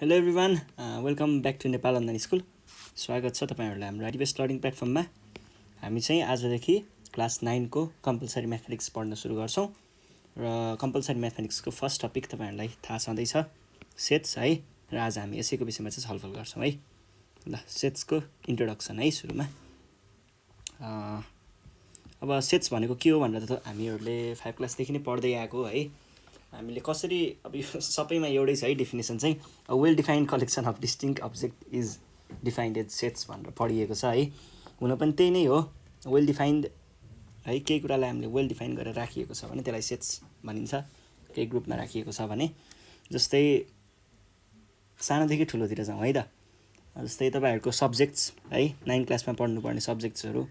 Hello everyone, welcome back to Nepal online school. स्वागत छ तपाईँहरूलाई हाम्रो आरटिभीएस लर्निङ प्लेटफर्ममा। हामी चाहिँ आजदेखि क्लास 9 को कम्पलसरी म्याथमेटिक्स पढ्न सुरु गर्छौँ र कम्पलसरी म्याथमेटिक्सको फर्स्ट टपिक तपाईँहरूलाई थाहा छँदैछ, सेट्स है। र आज हामी यसैको विषयमा चाहिँ छलफल गर्छौँ है। ल, सेट्सको इन्ट्रोडक्सन है सुरुमा। अब सेट्स भनेको के हो भनेर त हामीहरूले 5 क्लासदेखि नै पढ्दै आएको है। हामीले कसरी अब यो सबैमा एउटै छ है डेफिनेसन चाहिँ, a well defined collection of distinct object is defined as sets भनेर पढिएको छ है। हुन पनि त्यही नै हो, वेल डिफाइन्ड है। केही कुरालाई हामीले वेल डिफाइन गरेर राखिएको छ भने त्यसलाई सेट्स भनिन्छ। केही ग्रुपमा राखिएको छ भने, जस्तै सानोदेखि ठुलोतिर जाउँ है त। जस्तै तपाईँहरूको सब्जेक्ट्स है, 9 क्लासमा पढ्नुपर्ने सब्जेक्ट्सहरू,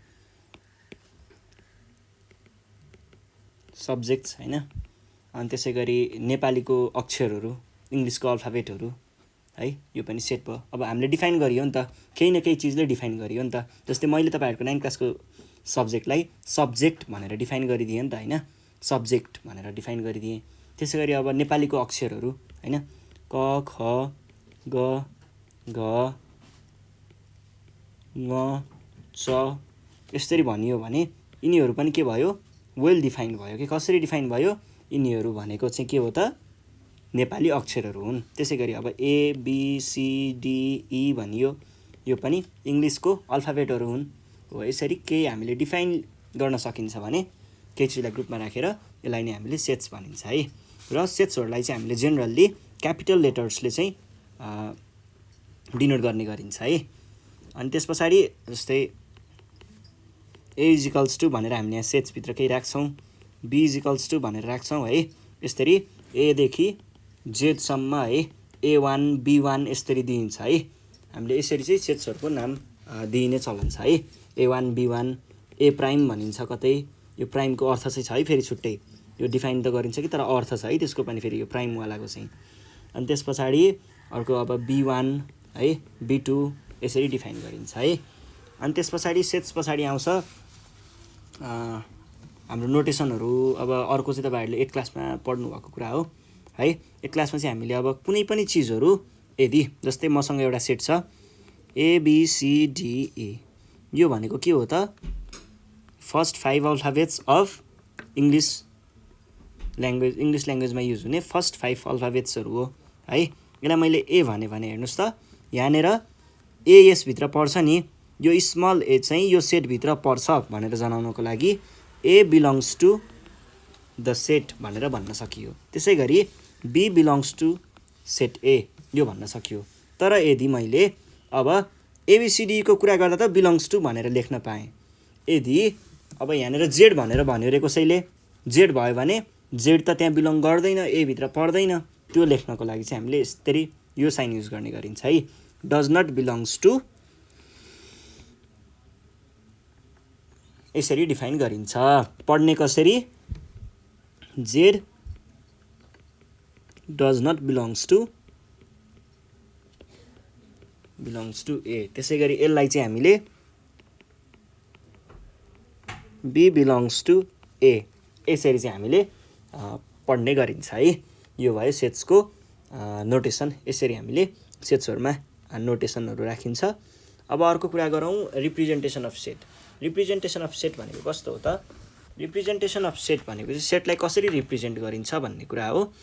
सब्जेक्ट्स होइन। अनि त्यसै गरी नेपालीको अक्षरहरू, इङ्ग्लिसको अल्फाबेटहरू है, यो पनि सेट भयो। अब हामीले डिफाइन गरियो नि त, केही न केही चिजले डिफाइन गरियो नि त। जस्तै मैले तपाईँहरूको 9 क्लासको सब्जेक्टलाई सब्जेक्ट भनेर डिफाइन गरिदिएँ नि त होइन, सब्जेक्ट भनेर डिफाइन गरिदिएँ। त्यसै गरी अब नेपालीको अक्षरहरू होइन, क ख ग घ ङ च यसरी भनियो भने यिनीहरू पनि के भयो, वेल डिफाइन्ड भयो कि। कसरी डिफाइन भयो, यिनीहरू भनेको चाहिँ के हो त, नेपाली अक्षरहरू हुन्। त्यसै गरी अब A B C D E भनियो, यो पनि इङ्ग्लिसको अल्फाबेटहरू हुन्। हो, यसरी केही हामीले डिफाइन गर्न सकिन्छ भने केही चिजलाई ग्रुपमा राखेर यसलाई नै हामीले सेट्स भनिन्छ है। र सेट्सहरूलाई चाहिँ हामीले जेनरल्ली क्यापिटल लेटर्सले चाहिँ डिनोट गर्ने गरिन्छ है। अनि त्यस पछाडि जस्तै ए इज इक्वल्स टु भनेर हामीले यहाँ सेट्सभित्र केही राख्छौँ, बी इज इक्वल्स टु भनेर राख्छौँ है। यसरी एदेखि जेडसम्म है, A1 B1 यसरी दिइन्छ है। हामीले यसरी चाहिँ सेट्सहरूको नाम दिइने चलन छ है। A1 B1 ए प्राइम भनिन्छ कतै, यो प्राइमको अर्थ चाहिँ छ है फेरि छुट्टै, यो डिफाइन त गरिन्छ कि तर अर्थ छ है त्यसको पनि फेरि, यो प्राइमवालाको चाहिँ। अनि त्यस पछाडि अर्को अब B1 है, B2 यसरी डिफाइन गरिन्छ है। अनि त्यस पछाडि सेट्स पछाडि आउँछ हाम्रो नोटेसनहरू। अब अर्को चाहिँ तपाईँहरूले 8 क्लासमा पढ्नुभएको कुरा हो है। 8 क्लासमा चाहिँ हामीले अब कुनै पनि चिजहरू यदि, जस्तै मसँग एउटा सेट छ ABCDE, यो भनेको के हो त, फर्स्ट 5 अल्फाबेट्स अफ इङ्ग्लिस ल्याङ्ग्वेजमा युज हुने फर्स्ट 5 अल्फाबेट्सहरू हो है। यसलाई मैले ए भने हेर्नुहोस् त, यहाँनिर ए यसभित्र पर्छ नि, यो स्मल ए चाहिँ यो सेटभित्र पर्छ भनेर जनाउनको लागि A belongs to the set भनेर भन्न सकियो। त्यसै गरी B belongs to set A यो भन्न सकियो। तर यदि मैले अब एबिसिडीको कुरा गर्दा त बिलोङ्स टु भनेर लेख्न पाएँ। यदि अब यहाँनिर जेड भनेर भन्यो रे कसैले, जेड भयो भने जेड त त्यहाँ बिलोङ गर्दैन, ए भित्र पर्दैन। त्यो लेख्नको लागि चाहिँ हामीले यसरी यो साइन युज गर्ने गरिन्छ है, डज नट बिलोङ्स टु, यसरी डिफाइन गरिन्छ। पढ्ने कसरी, Z does not belongs to A. त्यसै गरी यसलाई चाहिँ हामीले बी बिलोङ्स टु ए, यसरी चाहिँ हामीले पढ्ने गरिन्छ है। यो भयो सेट्सको नोटेसन। यसरी हामीले सेट्सहरूमा नोटेसनहरू राखिन्छ। अब अर्को कुरा गरौँ, representation of set. Representation of set भनेको कस्तो हो त, रिप्रेजेन्टेसन अफ सेट भनेको चाहिँ सेटलाई कसरी रिप्रेजेन्ट गरिन्छ भन्ने कुरा हो,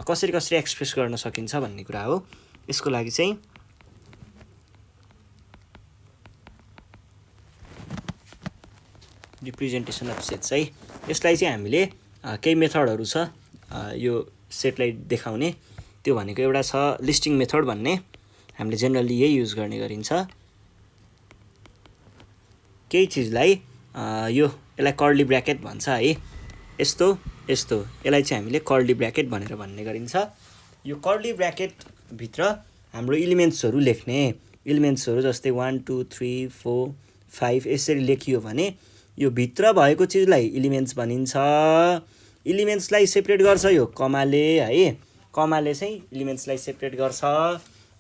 कसरी एक्सप्रेस गर्न सकिन्छ भन्ने कुरा हो। यसको लागि चाहिँ रिप्रेजेन्टेसन अफ सेट्स है, यसलाई चाहिँ हामीले केही मेथडहरू छ यो सेटलाई देखाउने। त्यो भनेको एउटा छ लिस्टिङ मेथड भन्ने, हामीले जेनरली यही युज गर्ने गरिन्छ। केही चिजलाई यसलाई कर्ली ब्र्याकेट भन्छ है, यस्तो यसलाई चाहिँ हामीले कर्ली ब्र्याकेट भनेर भन्ने गरिन्छ। यो कर्ली ब्र्याकेटभित्र हाम्रो इलिमेन्ट्सहरू लेख्ने, इलिमेन्ट्सहरू जस्तै 1 2 3 4 5 यसरी लेखियो भने यो भित्र भएको चिजलाई इलिमेन्ट्स भनिन्छ। इलिमेन्ट्सलाई सेपरेट गर्छ यो कमाले है, कमाले चाहिँ इलिमेन्ट्सलाई सेपरेट गर्छ।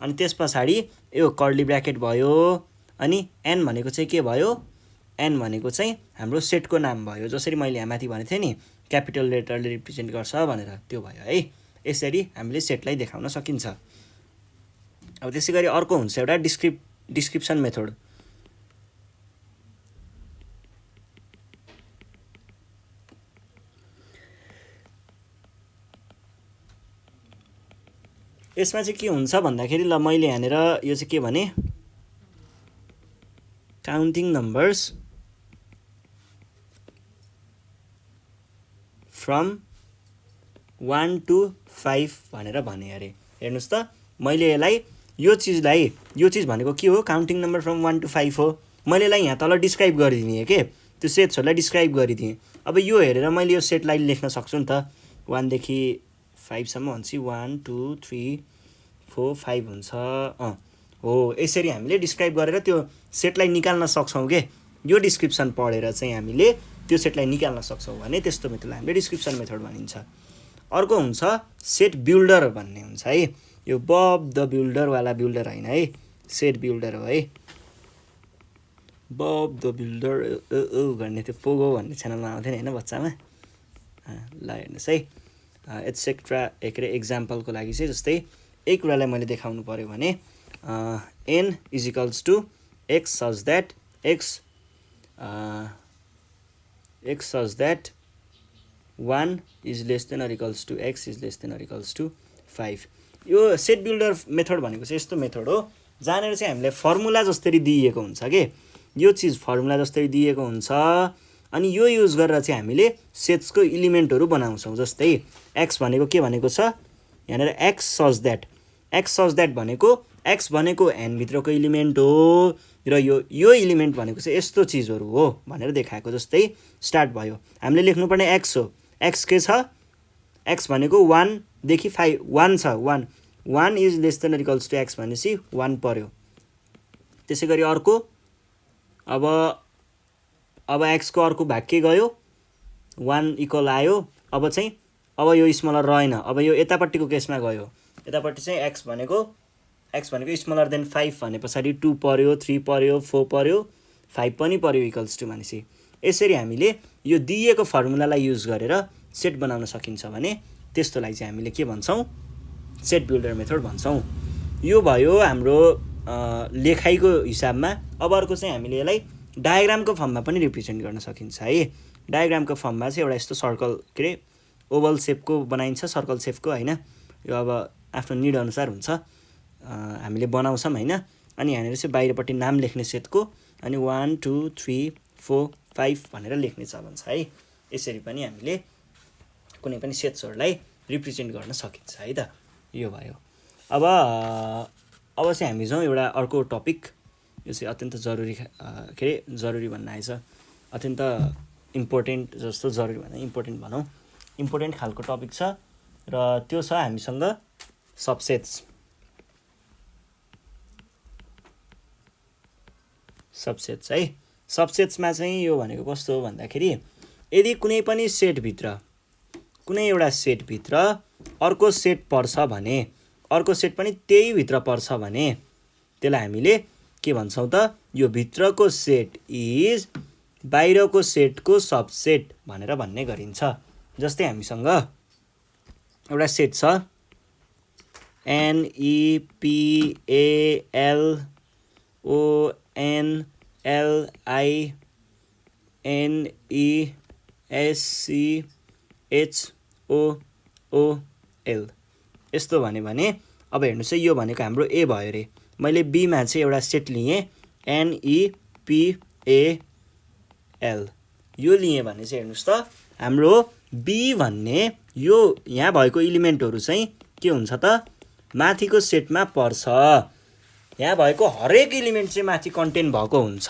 अनि त्यस पछाडि यो कर्ली ब्र्याकेट भयो। अनि एन भनेको चाहिँ के भयो, एन भनेको चाहिँ हाम्रो सेटको नाम भयो। जसरी मैले यहाँ माथि भनेको थिएँ नि, क्यापिटल लेटरले रिप्रेजेन्ट गर्छ भनेर, त्यो भयो है। यसरी हामीले सेटलाई देखाउन सकिन्छ। अब त्यसै गरी अर्को हुन्छ एउटा डिस्क्रिप्सन मेथड। यसमा चाहिँ के हुन्छ भन्दाखेरि ल मैले यहाँनिर यो चाहिँ के भने काउन्टिङ नम्बर्स फ्रम 1 to 5 भनेर भने अरे। हेर्नुहोस् त मैले यसलाई यो चिज भनेको के हो, काउन्टिङ नम्बर फ्रम 1 to 5 हो। मैले यसलाई यहाँ तल डिस्क्राइब गरिदिएँ के, त्यो सेट्सहरूलाई डिस्क्राइब गरिदिएँ। अब यो हेरेर मैले यो सेटलाई लेख्न सक्छु नि त, 1 देखि 5 सम्म हुन्छ, 1 2 3 4 5 हुन्छ। हो यसरी हामीले डिस्क्राइब गरेर त्यो सेटलाई निकाल्न सक्छौँ के। यो डिस्क्रिप्सन पढेर चाहिँ हामीले त्यो सेटलाई निकाल्न सक्छौँ भने त्यस्तो मेथडलाई हामीले डिस्क्रिप्सन मेथड भनिन्छ। अर्को हुन्छ सेट बिल्डर भन्ने हुन्छ है। यो बब द बिल्डरवाला बिल्डर होइन है, सेट बिल्डर हो है। बब द बिल्डर भन्ने त्यो पोगो भन्ने च्यानलमा आउँथ्यो नि होइन बच्चामा। ल हेर्नुहोस् है, एट्सेट्रा के अरे एक्जाम्पलको लागि चाहिँ जस्तै यही कुरालाई मैले देखाउनु पऱ्यो भने n equals to x such that x such that 1 is less than or equals to x is less than or equals to 5। यो सेट बिल्डर मेथड भनेको चाहिँ यस्तो मेथड हो जहाँनिर चाहिँ हामीलाई फर्मुला जसरी दिइएको हुन्छ के, यो चिज फर्मुला जसरी दिएको हुन्छ अनि यो युज गरेर चाहिँ हामीले सेट्सको इलिमेन्टहरू बनाउँछौँ। जस्तै x भनेको के भनेको छ यहाँनिर x सच द्याट भनेको x भनेको n भित्रको इलिमेन्ट हो र यो इलिमेन्ट भनेको चाहिँ यस्तो चिजहरू हो भनेर देखाएको। जस्तै स्टार्ट भयो, हामीले लेख्नुपर्ने x हो, x के छ, x भनेको 1 देखि 5 1 छ, 1 is less than equals to x भनेपछि 1 पर्यो। त्यसै गरी अर्को अब x को अर्को भाग के गयो, 1 इक्वल आयो। अब यो स्मलर रहेन, अब यो यतापट्टिको केसमा गयो, यतापट्टि चाहिँ x भनेको स्मलर देन 5 भने पछाडि 2 पर्यो, 3 पर्यो, 4 पर्यो, 5 पनि पर्यो इक्वल्स टु भनेपछि यसरी हामीले यो दिएको फर्मुलालाई युज गरेर सेट बनाउन सकिन्छ भने त्यस्तोलाई चाहिँ हामीले के भन्छौँ, सेट बिल्डर मेथड भन्छौँ। यो भयो हाम्रो लेखाइको हिसाबमा। अब अर्को चाहिँ हामीले यसलाई डायग्रामको फर्ममा पनि रिप्रेजेन्ट गर्न सकिन्छ है। डायग्रामको फर्ममा चाहिँ एउटा यस्तो सर्कल के अरे ओभल सेपको बनाइन्छ, सर्कल सेपको होइन। यो अब आफ्नो निड अनुसार हुन्छ, हामीले बनाउँछौँ होइन। अनि यहाँनिर चाहिँ बाहिरपट्टि नाम लेख्ने सेटको अनि 1 2 3 4 5 भनेर लेख्ने चलन छ है। यसरी पनि हामीले कुनै पनि सेट्सहरूलाई रिप्रेजेन्ट गर्न सकिन्छ है त। यो भयो। अब चाहिँ हामी जाउँ एउटा अर्को टपिक, यो चाहिँ अत्यन्त जरुरी के अरे जरुरी भन्न आएछ, अत्यन्त इम्पोर्टेन्ट जस्तो, जरुरी भन्दा इम्पोर्टेन्ट भनौँ, इम्पोर्टेन्ट खालको टपिक छ र त्यो छ हामीसँग सबसेट्स है। सबसेट्समा चाहिँ यो भनेको कस्तो हो भन्दाखेरि यदि कुनै पनि सेटभित्र कुनै एउटा सेटभित्र अर्को सेट पर्छ भने, अर्को सेट पनि त्यही भित्र पर्छ भने त्यसलाई हामीले के भन्छौँ त, यो भित्रको सेट इज बाहिरको सेटको सबसेट भनेर भन्ने गरिन्छ। जस्तै हामीसँग एउटा सेट छ NEPALONLINESCHOOL यस्तो भने अब हेर्नुहोस् है, यो भनेको हाम्रो ए भयो रे। मैले बीमा चाहिँ एउटा सेट लिएँ NEPAL, यो लिएँ भने चाहिँ हेर्नुहोस् त हाम्रो बी भन्ने यो यहाँ भएको इलिमेन्टहरू चाहिँ के हुन्छ त, माथिको सेटमा पर्छ। यहाँ भएको हरेक इलिमेन्ट चाहिँ माथि कन्टेन्ट भएको हुन्छ।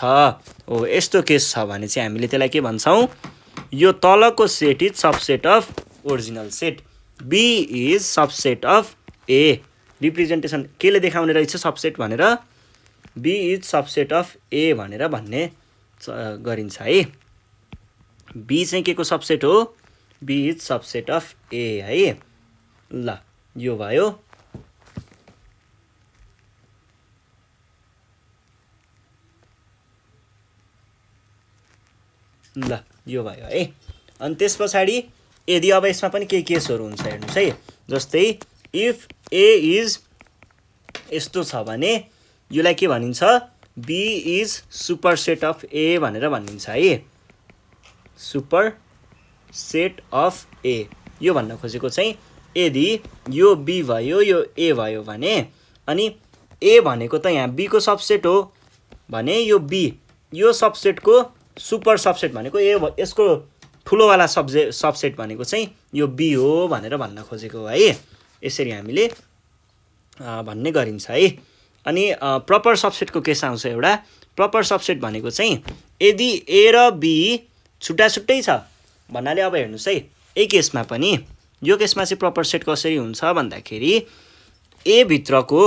हो यस्तो केस छ भने चाहिँ हामीले त्यसलाई के भन्छौँ, यो तलको set is subset of original set, B is subset of A. Representation केले देखाउने रहेछ सबसेट भनेर, B is subset of A भनेर भन्ने गरिन्छ है। बी चाहिँ के को सबसेट हो, बी इज सबसेट अफ ए है। ल यो भयो। ल यो भयो है। अनि त्यस पछाडि यदि अब यसमा पनि केही केसहरू हुन्छ हेर्नुहोस् है। जस्तै इफ ए इज यस्तो छ भने योलाई के भनिन्छ B is superset of A भनेर भनिन्छ है सुपर सेट अफ ए यो भन्न खोजेको चाहिँ यदि यो बी भयो यो ए भयो भने अनि ए भनेको त यहाँ बी को सबसेट हो भने यो बी यो सबसेटको सुपर सबसेट भनेको ए यसको ठुलोवाला सबसेट भनेको चाहिँ यो बी हो भनेर भन्न खोजेको है यसरी हामीले भन्ने गरिन्छ है अनि प्रपर सबसेटको केस आउँछ एउटा प्रपर सबसेट भनेको चाहिँ यदि ए र बी छुट्टा छुट्टै छ भन्नाले अब हेर्नुस् है यही केसमा पनि यो केसमा चाहिँ प्रपर सेट कसरी हुन्छ भन्दाखेरि ए भित्रको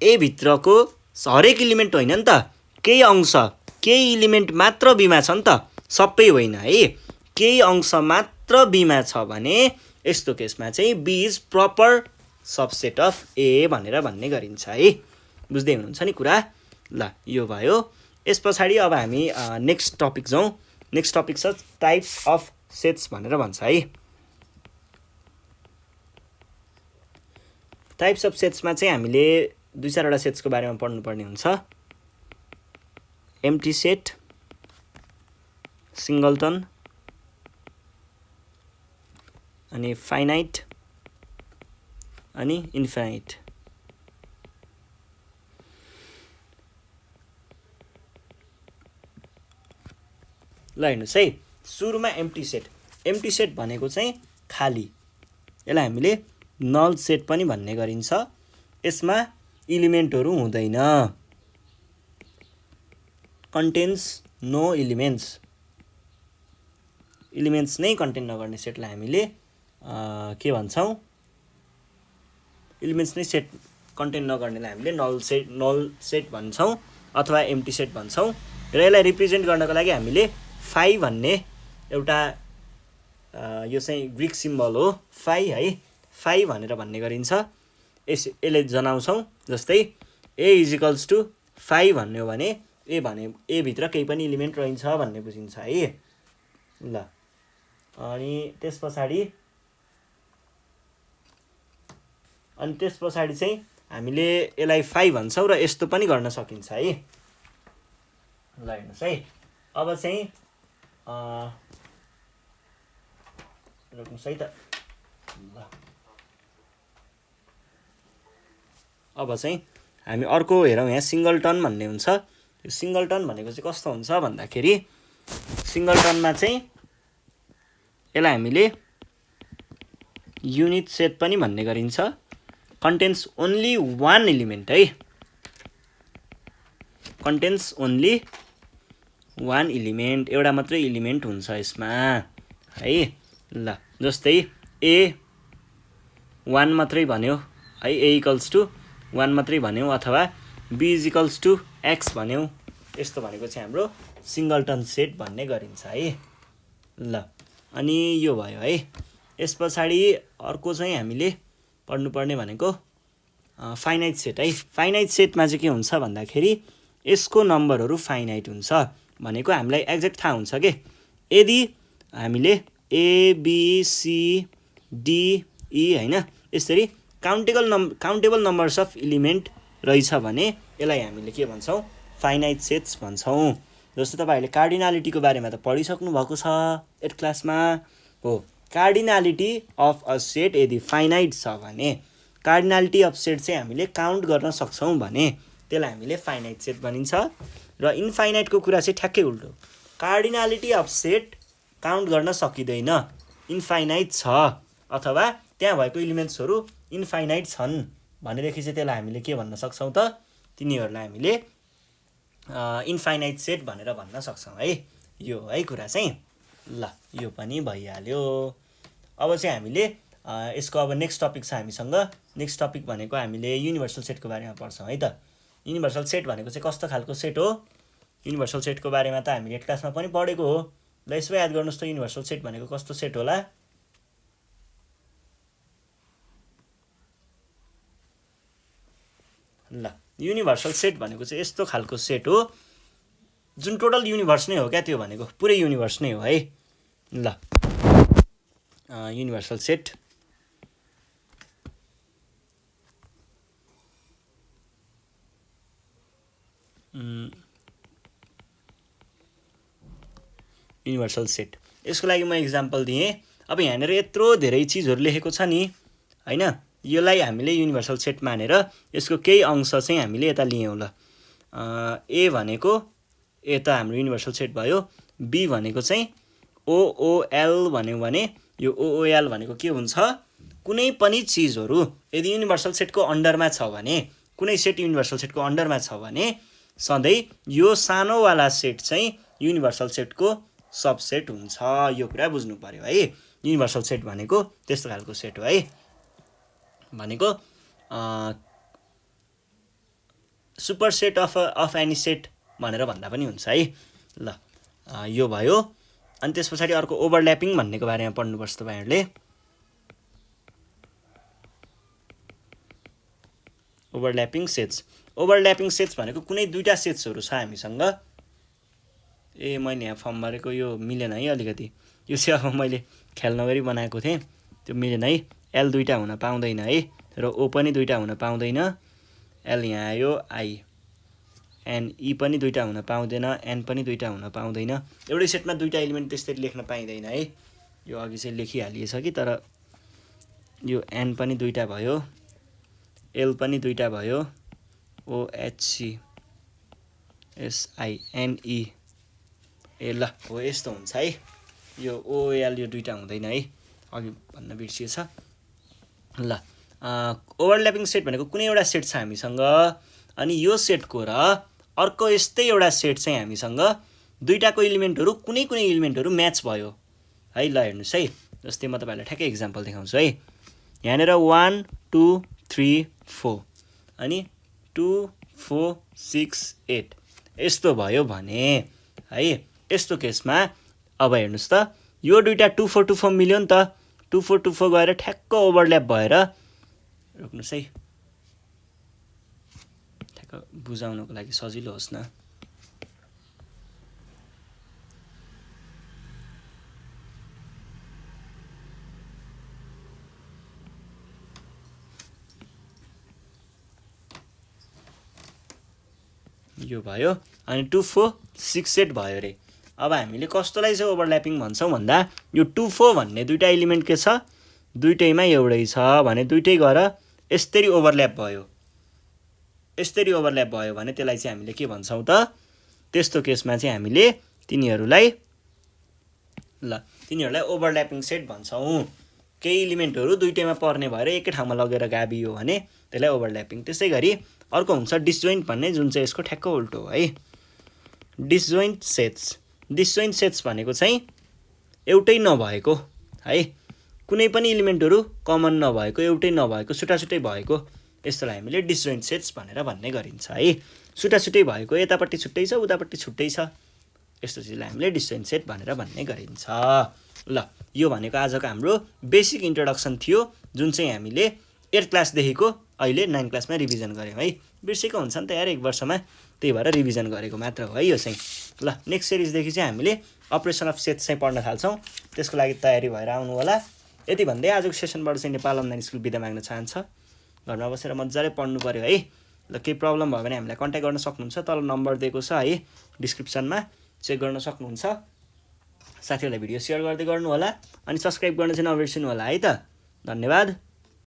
हरेक इलिमेन्ट होइन नि त केही अंश केही इलिमेन्ट मात्र बीमा छ नि त सबै होइन है केही अंश मात्र बीमा छ भने यस्तो केसमा चाहिँ B is proper subset of A भनेर भन्ने गरिन्छ है बुझ्दै हुनुहुन्छ नि कुरा ल यो भयो यस पछाडि अब हामी नेक्स्ट टपिक जाउँ नेक्स्ट टपिक छ टाइप्स अफ सेट्स भनेर भन्छ है टाइप्स अफ सेट्समा चाहिँ हामीले 2-4 वटा सेट्सको बारेमा पढ्नुपर्ने हुन्छ एम्प्टी सेट सिंगलटन अनि फाइनाइट अनि इन्फाइनाइट ल हेर्नुस् है सुरुमा एम्प्टी सेट भनेको चाहिँ खाली यसलाई हामीले नल सेट पनि भन्ने गरिन्छ यसमा इलिमेन्टहरु हुँदैन कन्टेन्स नो इलिमेन्ट्स नै कन्टेन नगर्ने सेटलाई हामीले के भन्छौं इलिमेन्ट्स नै सेट कन्टेन नगर्नेलाई हामीले नल सेट भन्छौं अथवा एम्प्टी सेट भन्छौं र यसलाई रिप्रेजेन्ट गर्नको लागि हामीले फाइ भन्ने एउटा यो चाहिँ ग्रीक सिम्बल हो फाइ भनेर भन्ने गरिन्छ यसले जनाउँछौं जस्तै a = 5 भन्ने हो भने a भित्र केही पनि इलिमेन्ट रहन्छ भन्ने बुझिन्छ है ल अनि त्यसपछि चाहिँ हामीले यसलाई 5 भन्छौं र यस्तो पनि गर्न सकिन्छ है ल हेर्नुस् है अब चाहिँ रोक्नुस् है त ल अब चाहिँ हामी अर्को हेरौँ यहाँ सिंगलटन भन्ने हुन्छ यो सिंगलटन भनेको चाहिँ कस्तो हुन्छ भन्दाखेरि सिंगलटनमा चाहिँ यसलाई हामीले युनिट सेट पनि भन्ने गरिन्छ कन्टेन्स ओन्ली वान इलिमेन्ट है कन्टेन्स ओन्ली वान इलिमेन्ट एउटा मात्रै इलिमेन्ट हुन्छ यसमा है ल जस्तै a 1 मात्रै भन्यो है a = 1 मात्रै भन्यो अथवा b = x भन्यो यस्तो भनेको चाहिँ हाम्रो सिंगलटन सेट भन्ने गरिन्छ है ल अनि यो भयो है यसपछि अर्को चाहिँ हामीले पढ्नुपर्ने भनेको फाइनाइट सेट है फाइनाइट सेटमा चाहिँ के हुन्छ भन्दाखेरि यसको नम्बरहरु फाइनाइट हुन्छ भनेको हामीलाई एक्ज्याक्ट थाहा हुन्छ के यदि हामीले a b c d e हैन यसरी काउन्टेबल नम्बर्स अफ इलिमेन्ट रहेछ भने यसलाई हामीले के भन्छौं फाइनाइट सेट्स भन्छौं जस्तो तपाईहरुले कार्डिनालिटीको बारेमा त पढिसक्नु भएको छ 8 क्लासमा हो कार्डिनालिटी अफ अ सेट यदि फाइनाइट छ भने कार्डिनालिटी अफ सेट चाहिँ हामीले काउन्ट गर्न सक्छौं भने त्यसलाई हामीले फाइनाइट सेट भनिन्छ र इन्फाइनाइटको कुरा चाहिँ ठ्याक्कै उल्टो कार्डिनालिटी अफ सेट काउन्ट गर्न सकिदैन इन्फाइनाइट छ अथवा त्यहाँ भएको इलिमेन्ट्सहरु इन्फाइनाइट छन् भनेदेखि चाहिँ त्यसलाई हामीले के भन्न सक्छौं त तिनीहरुलाई हामीले इन्फाइनाइट सेट भनेर भन्न सक्छौं है यो है कुरा चाहिँ ल यो पनि भइहाल्यो अब चाहिँ हामीले यसको अब नेक्स्ट टपिक छ हामीसँग नेक्स्ट टपिक भनेको हामीले युनिभर्सल सेटको बारेमा पढ्छौं है त युनिभर्सल सेट भनेको चाहिँ कस्तो खालको सेट हो युनिभर्सल सेटको बारेमा त हामीले 8 क्लासमा पनि पढेको हो ल यसो याद गर्नुस् त युनिभर्सल सेट भनेको कस्तो सेट होला ल युनिभर्सल सेट भनेको चाहिँ यस्तो खालको सेट हो जुन टोटल युनिभर्स नै हो क्या त्यो भनेको पुरै युनिभर्स नै हो है ल युनिभर्सल सेट युनिभर्सल सेट। यसको लागि म इक्जाम्पल दिएँ। अब यहाँनिर यत्रो धेरै चिजहरू लेखेको छ नि हैन, यसलाई हामीले युनिभर्सल सेट मानेर यसको केही अंश चाहिँ हामीले यता लियौँ ल। ए भनेको यता हाम्रो युनिभर्सल सेट भयो, बी भनेको चाहिँ ओओएल भन्यो भने यो ओओएल भनेको के हुन्छ, कुनै पनि चिजहरू यदि युनिभर्सल सेटको अन्डरमा छ भने, कुनै सेट युनिभर्सल सेटको अन्डरमा छ भने सधैँ यो सानोवाला सेट चाहिँ युनिभर्सल सेटको सबसेट हुन्छ। यो कुरा बुझ्नु पर्यो है। युनिभर्सल सेट भनेको त्यस्तो खालको सेट हो है, भनेको super set of any set भनेर भन्दा पनि हुन्छ है ल। यो भयो। अनि त्यस पछाडि अर्को ओभरल्यापिङ भन्नेको बारेमा पढ्नुपर्छ तपाईहरुले। Overlapping sets. ओभरल्यापिङ सेट्स भनेको कुनै दुईटा सेट्सहरू छ हामीसँग। ए मैले यहाँ फर्म भरेको यो मिलेन है अलिकति, यो चाहिँ अब मैले ख्याल नगरी बनाएको थिएँ, त्यो मिलेन है। एल दुईटा हुन पाउँदैन है, र ओ पनि दुईटा हुन पाउँदैन। एल यहाँ आयो, आई एन ई पनि दुईटा हुन पाउँदैन, एन पनि दुईटा हुन पाउँदैन। एउटै सेटमा दुईटा एलिमेन्ट त्यसरी लेख्न पाइँदैन है। यो अघि चाहिँ लेखिहालिएछ कि, तर यो एन पनि दुईटा भयो, एल पनि दुईटा भयो, ओएचसी एसआइएनई ए ल हो यस्तो हुन्छ है। यो ओएल यो दुईटा हुँदैन है, अघि भन्न बिर्सिएछ ल। ओभरल्यापिङ सेट भनेको कुनै एउटा सेट छ हामीसँग, अनि यो सेटको र अर्को यस्तै एउटा सेट चाहिँ हामीसँग दुईटाको एलिमेन्टहरू कुनै कुनै एलिमेन्टहरू म्याच भयो है। ल हेर्नुहोस् है, जस्तै म तपाईँहरूलाई ठ्याक्कै इक्जाम्पल देखाउँछु है। यहाँनिर 1 2 3 4 अनि 2 4 6 8 यस्तो भयो भने है, यस्तो केसमा अब हेर्नुहोस् त, यो दुईटा 2 4 2 4 मिल्यो नि त। 2 4 2 4 गएर ठ्याक्क ओभरल्याप भएर, रोक्नुहोस् है ठ्याक्क बुझाउनको लागि सजिलो होस् न। यो भयो, अनि 2 4 6 8 भयो रे। अब हामीले कस्तोलाई चाहिँ ओभरल्यापिङ भन्छौँ भन्दा, यो 2 4 भन्ने दुईटा एलिमेन्ट के छ, दुईटैमा एउटै छ भने दुईटै गएर यसरी ओभरल्याप भयो, यसरी ओभरल्याप भयो भने त्यसलाई चाहिँ हामीले के भन्छौँ त, त्यस्तो केसमा चाहिँ हामीले तिनीहरूलाई ओभरल्यापिङ सेट भन्छौँ। केही एलिमेन्टहरू दुईटैमा पर्ने भएर एकै ठाउँमा लगेर गाबियो भने त्यसलाई ओभरल्यापिङ। त्यसै गरी अर्को हुन्छ डिसजोइन्ट भन्ने, जुन चाहिँ यसको ठ्याक्क उल्टो हो है। Disjoint sets. डिसजोइन्ट सेट्स भनेको चाहिँ एउटै नभएको है, कुनै पनि एलिमेन्टहरू कमन नभएको, एउटै नभएको, छुट्टाछुट्टै भएको, यस्तोलाई हामीले डिसजोइन्ट सेट्स भनेर भन्ने गरिन्छ है। छुट्टाछुट्टै भएको, यतापट्टि छुट्टै छ उतापट्टि छुट्टै छ, यस्तो चिजलाई हामीले डिसजोइन्ट सेट भनेर भन्ने गरिन्छ ल। यो भनेको आजको हाम्रो बेसिक इन्ट्रोडक्सन थियो, जुन चाहिँ हामीले 8 क्लासदेखिको अहिले 9 क्लासमा रिभिजन गऱ्यौँ है। बिर्सेको हुन्छ नि त यार एक वर्षमा, त्यही भएर रिभिजन गरेको मात्र हो है यो चाहिँ ल। नेक्स्ट सिरिजदेखि चाहिँ हामीले अपरेसन अफ सेट्स चाहिँ पढ्न थाल्छौँ, त्यसको लागि तयारी भएर आउनु होला। यति भन्दै आजको सेसनबाट चाहिँ नेपाल अनलाइन स्कुल बिदा माग्न चाहन्छ। घरमा बसेर मजाले पढ्नु पर्यो है ल। केही प्रब्लम भयो भने हामीलाई कन्ट्याक्ट गर्न सक्नुहुन्छ, तल नम्बर दिएको छ है डिस्क्रिप्सनमा, चेक गर्न सक्नुहुन्छ। साथीहरूलाई भिडियो सेयर गर्दै गर्नु होला, अनि सब्सक्राइब गर्न चाहिँ नबिर्सिनु होला है त। धन्यवाद।